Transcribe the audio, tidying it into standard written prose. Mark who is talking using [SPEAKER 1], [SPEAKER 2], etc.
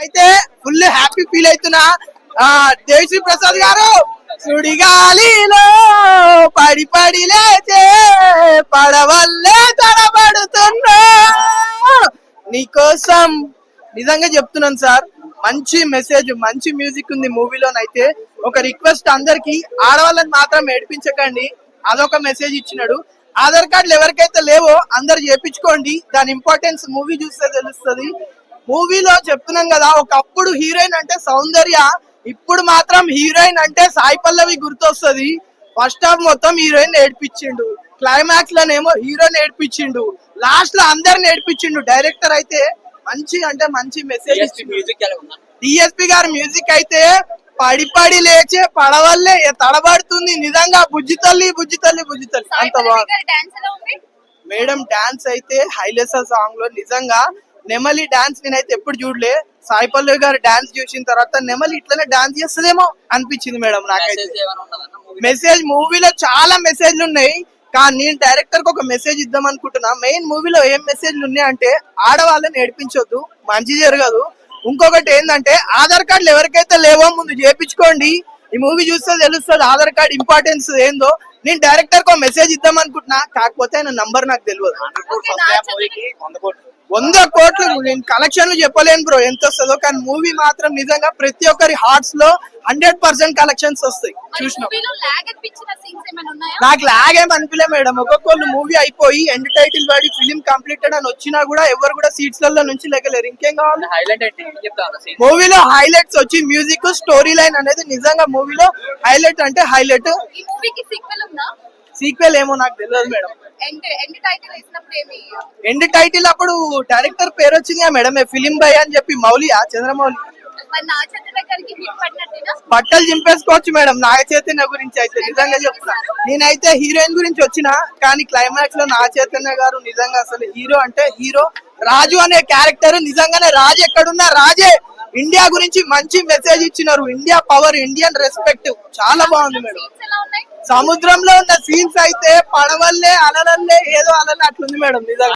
[SPEAKER 1] అయితే full happy feel అవుతున్నా. దేవిశ్రీ ప్రసాద్ గారు సుడిగాలిలో పడి పడి లేచే పడవల్లే తడబడుతున్నా నీకోసం. నిజంగా చెప్తున్నాను సార్, మంచి మెసేజ్, మంచి మ్యూజిక్ ఉంది మూవీలోనైతే. ఒక రిక్వెస్ట్ అందరికి, ఆడవాళ్ళని మాత్రం ఏడిపించకండి, అదొక మెసేజ్ ఇచ్చినాడు. ఆధార్ కార్డులు ఎవరికైతే లేవో అందరు చేపించుకోండి, దాని ఇంపార్టెన్స్ మూవీ చూస్తే తెలుస్తుంది. మూవీలో చెప్తున్నాం కదా, ఒకప్పుడు హీరోయిన్ అంటే సౌందర్య, ఇప్పుడు మాత్రం హీరోయిన్ అంటే సాయి పల్లవి గుర్తొస్తుంది. ఫస్ట్ హాఫ్ మొత్తం హీరోయిన్ ఏడిపించిండు, క్లైమాక్స్ లోనేమో హీరోయిన్ ఏడిపించిండు, లాస్ట్ లో అందరిని ఏడిపించిండు. డైరెక్టర్ అయితే మంచి అంటే మంచి మెసేజ్ ఇచ్చిండు. డిఎస్పి గారి మ్యూజిక్ అయితే పడి పడి లేచే పడవల్లే తడబడుతుంది. నిజంగా బుజ్జి తల్లి బుజ్జి తల్లి బుజ్జి తల్లి అంత బాగుంది మేడం. డాన్స్ అయితే హైలెసా సాంగ్ లో నిజంగా నెమలి డాన్స్ నేనైతే ఎప్పుడు చూడలే. సాయి పల్లవి గారు డాన్స్ చూసిన తర్వాత నెమలి ఇట్లనే డాన్స్ చేస్తుందేమో అనిపించింది మేడం నాకైతే. మెసేజ్ మూవీలో చాలా మెసేజ్లు ఉన్నాయి, కానీ నేను డైరెక్టర్ కి ఒక మెసేజ్ ఇద్దాం అనుకుంటున్నా. మెయిన్ మూవీలో ఏం మెసేజ్లు ఉన్నాయి అంటే, ఆడవాళ్ళని ఏడిపించొద్దు, మంచి జరగదు. ఇంకొకటి ఏంటంటే, ఆధార్ కార్డులు ఎవరికైతే లేవో ముందు చేపించుకోండి. ఈ మూవీ చూస్తే తెలుస్తుంది ఆధార్ కార్డ్ ఇంపార్టెన్స్ ఏందో. నేను డైరెక్టర్ కి మెసేజ్ ఇద్దాం అనుకుంటున్నా, కాకపోతే ఆయన నంబర్ నాకు తెలియదు. 100 కోట్లు నేను కలెక్షన్లు చెప్పలేను బ్రో ఎంత వస్తుందో, కానీ మూవీ మాత్రం నిజంగా ప్రతి ఒక్కరి హార్ట్స్ లో 100% కలెక్షన్స్ వస్తాయి. చూసినా నాకు లాగ్ ఏం అనిపించలే మేడం. ఒక్కొక్కళ్ళు మూవీ అయిపోయి ఎండ్ టైటిల్ పడి ఫిలిం కంప్లీటెడ్ అని వచ్చినా కూడా ఎవరు కూడా సీట్స్ లలో నుంచి లేకలేరు. ఇంకేం కావాలి? మూవీలో హైలైట్స్ వచ్చి మ్యూజిక్, స్టోరీ లైన్ అనేది నిజంగా మూవీలో హైలైట్ అంటే హైలైట్. సీక్వెల్ ఏమో నాకు తెలియదు మేడం. ఎండ్ టైటిల్ అప్పుడు డైరెక్టర్ పేరు వచ్చింది మేడం, ఫిలిం బై అని చెప్పి, మౌలియా చంద్రమౌళి. బట్టలు చింపేసుకోవచ్చు మేడం నాగ చైతన్య గురించి అయితే. నిజంగా చెప్తున్నా, నేనైతే హీరోయిన్ గురించి వచ్చిన, కానీ క్లైమాక్స్ లో నాగ చైతన్య గారు నిజంగా అసలు హీరో అంటే హీరో. రాజు అనే క్యారెక్టర్ నిజంగానే రాజు ఎక్కడున్నా రాజే. ఇండియా గురించి మంచి మెసేజ్ ఇచ్చినారు. ఇండియా పవర్, ఇండియన్ రెస్పెక్ట్ చాలా బాగుంది మేడం. సముద్రంలో ఉన్న సీన్స్ అయితే పడవల్లే అలలల్లే ఏదో అలలే అట్లుంది మేడం నిజంగా.